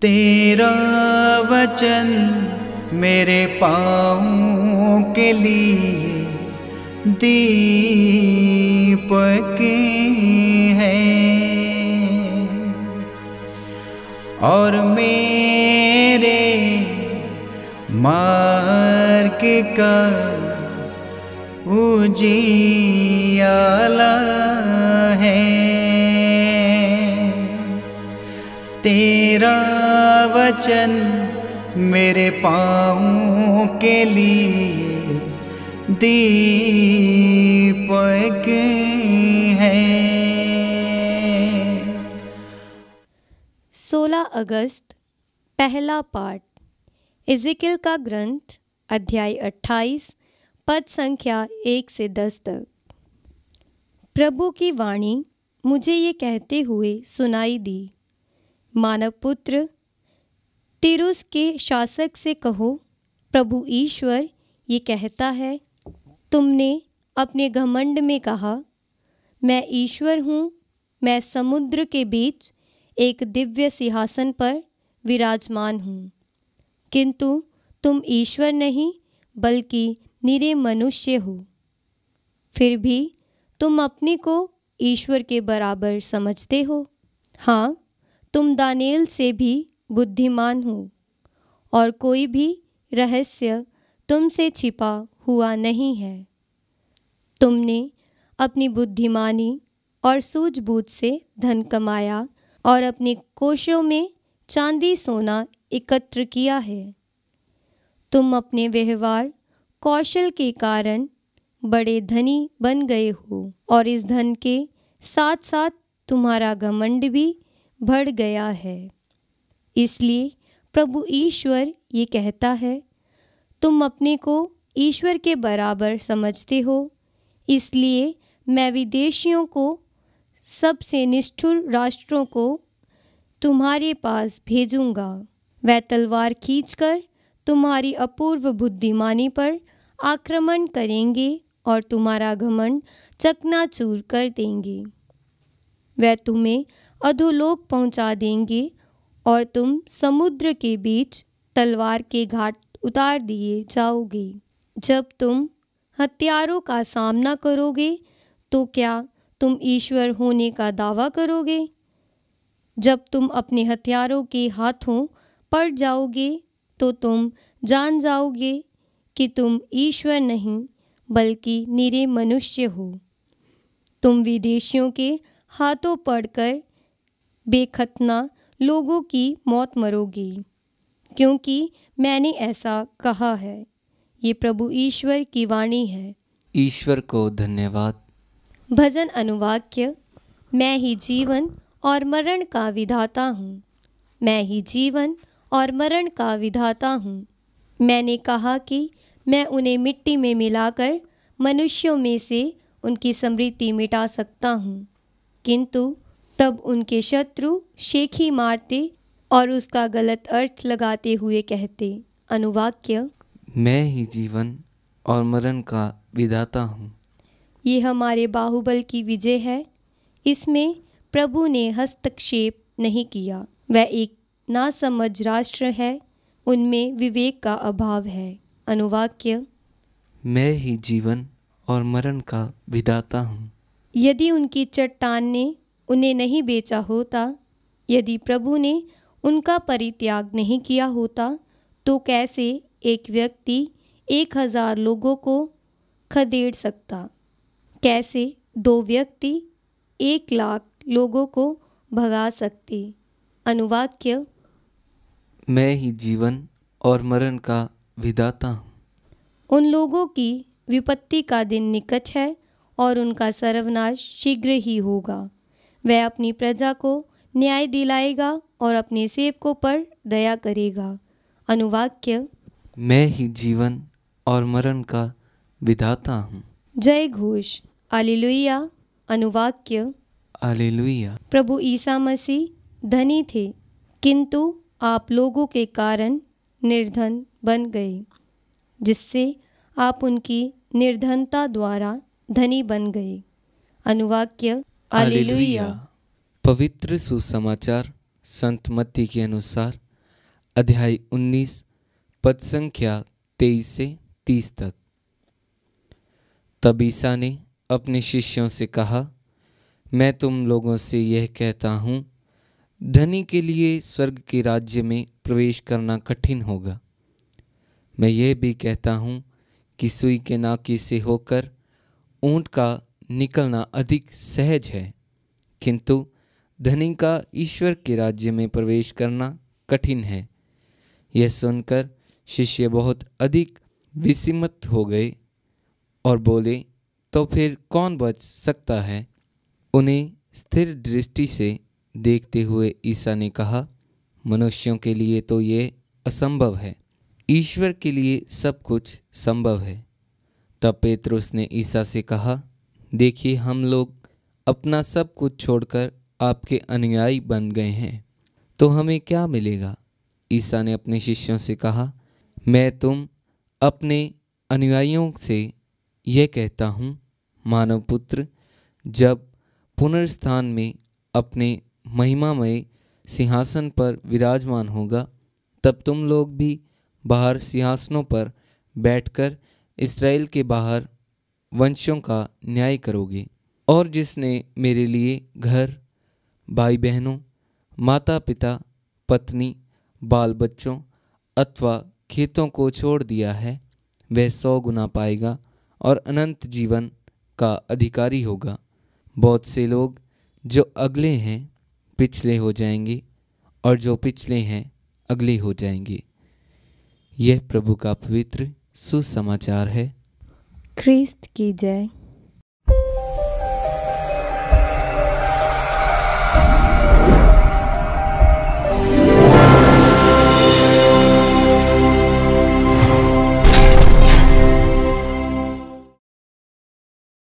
तेरा वचन मेरे पाँवों के लिए दीपक है और मेरे मार्ग का उजियाला है। तेरा वचन मेरे पाँवों के लिए दीपक है। 16 अगस्त पहला पाठ इज़ेकियल का ग्रंथ अध्याय 28 पद संख्या 1 से 10 तक। प्रभु की वाणी मुझे ये कहते हुए सुनाई दी, मानव पुत्र, तिरुस के शासक से कहो, प्रभु ईश्वर ये कहता है, तुमने अपने घमंड में कहा, मैं ईश्वर हूँ, मैं समुद्र के बीच एक दिव्य सिंहासन पर विराजमान हूँ। किंतु तुम ईश्वर नहीं बल्कि निरे मनुष्य हो। फिर भी तुम अपने को ईश्वर के बराबर समझते हो। हाँ, तुम दानिएल से भी बुद्धिमान हो और कोई भी रहस्य तुमसे छिपा हुआ नहीं है। तुमने अपनी बुद्धिमानी और सूझबूझ से धन कमाया और अपने कोषों में चांदी सोना एकत्र किया है। तुम अपने व्यवहार कौशल के कारण बड़े धनी बन गए हो और इस धन के साथ साथ तुम्हारा घमंड भी बढ़ गया है। इसलिए प्रभु ईश्वर ये कहता है, तुम अपने को ईश्वर के बराबर समझते हो, इसलिए मैं विदेशियों को, सबसे निष्ठुर राष्ट्रों को तुम्हारे पास भेजूंगा। वह तलवार खींचकर तुम्हारी अपूर्व बुद्धिमानी पर आक्रमण करेंगे और तुम्हारा घमंड चकनाचूर कर देंगे। वह तुम्हें अधोलोक पहुंचा देंगे और तुम समुद्र के बीच तलवार के घाट उतार दिए जाओगे। जब तुम हत्यारों का सामना करोगे तो क्या तुम ईश्वर होने का दावा करोगे? जब तुम अपने हथियारों के हाथों पड़ जाओगे तो तुम जान जाओगे कि तुम ईश्वर नहीं बल्कि निरे मनुष्य हो। तुम विदेशियों के हाथों पड़कर बेखतना लोगों की मौत मरोगी, क्योंकि मैंने ऐसा कहा है। ये प्रभु ईश्वर की वाणी है। ईश्वर को धन्यवाद। भजन अनुवाक्य। मैं ही जीवन और मरण का विधाता हूँ। मैं ही जीवन और मरण का विधाता हूँ। मैंने कहा कि मैं उन्हें मिट्टी में मिलाकर मनुष्यों में से उनकी स्मृति मिटा सकता हूँ, किंतु तब उनके शत्रु शेखी मारते और उसका गलत अर्थ लगाते हुए कहते। अनुवाक्य। मैं ही जीवन और मरण का विधाता हूँ। ये हमारे बाहुबल की विजय है। इसमें प्रभु ने हस्तक्षेप नहीं किया। वह एक नासमझ राष्ट्र है, उनमें विवेक का अभाव है। अनुवाक्य। मैं ही जीवन और मरण का विधाता हूँ। यदि उनकी चट्टान ने उन्हें नहीं बेचा होता, यदि प्रभु ने उनका परित्याग नहीं किया होता, तो कैसे एक व्यक्ति 1000 लोगों को खदेड़ सकता? कैसे 2 व्यक्ति 1,00,000 लोगों को भगा सकते? अनुवाक्य। मैं ही जीवन और मरण का विधाता हूँ। उन लोगों की विपत्ति का दिन निकट है और उनका सर्वनाश शीघ्र ही होगा। वह अपनी प्रजा को न्याय दिलाएगा और अपने सेवकों पर दया करेगा। अनुवाक्य। मैं ही जीवन और मरण का विधाता हूँ। जय घोष। हालेलुया। अनुवाक्य। हालेलुया। प्रभु ईसा मसीह धनी थे, किंतु आप लोगों के कारण निर्धन बन गए, जिससे आप उनकी निर्धनता द्वारा धनी बन गए। अनुवाक्य। हालेलुया। पवित्र सुसमाचार संत मत्ती के अनुसार अध्याय 19 पद संख्या 23 से 30 तक। तब ईसा ने अपने शिष्यों से कहा, मैं तुम लोगों से यह कहता हूँ, धनी के लिए स्वर्ग के राज्य में प्रवेश करना कठिन होगा। मैं यह भी कहता हूँ कि सुई के नाके से होकर ऊंट का निकलना अधिक सहज है, किंतु धनी का ईश्वर के राज्य में प्रवेश करना कठिन है। यह सुनकर शिष्य बहुत अधिक विस्मित हो गए और बोले, तो फिर कौन बच सकता है? उन्हें स्थिर दृष्टि से देखते हुए ईसा ने कहा, मनुष्यों के लिए तो ये असंभव है, ईश्वर के लिए सब कुछ संभव है। तब पेतरुस ने ईसा से कहा, देखिए, हम लोग अपना सब कुछ छोड़कर आपके अनुयायी बन गए हैं, तो हमें क्या मिलेगा? ईसा ने अपने शिष्यों से कहा, मैं तुम अपने अनुयायियों से यह कहता हूँ, मानव पुत्र जब पुनरुत्थान में अपने महिमामय सिंहासन पर विराजमान होगा, तब तुम लोग भी बाहर सिंहासनों पर बैठकर इस्राएल के बाहर वंशों का न्याय करोगे। और जिसने मेरे लिए घर, भाई बहनों, माता पिता, पत्नी, बाल बच्चों अथवा खेतों को छोड़ दिया है, वह 100 गुना पाएगा और अनंत जीवन का अधिकारी होगा। बहुत से लोग जो अगले हैं पिछले हो जाएंगे, और जो पिछले हैं अगले हो जाएंगे। यह प्रभु का पवित्र सुसमाचार है। ख्रीस्त की जय।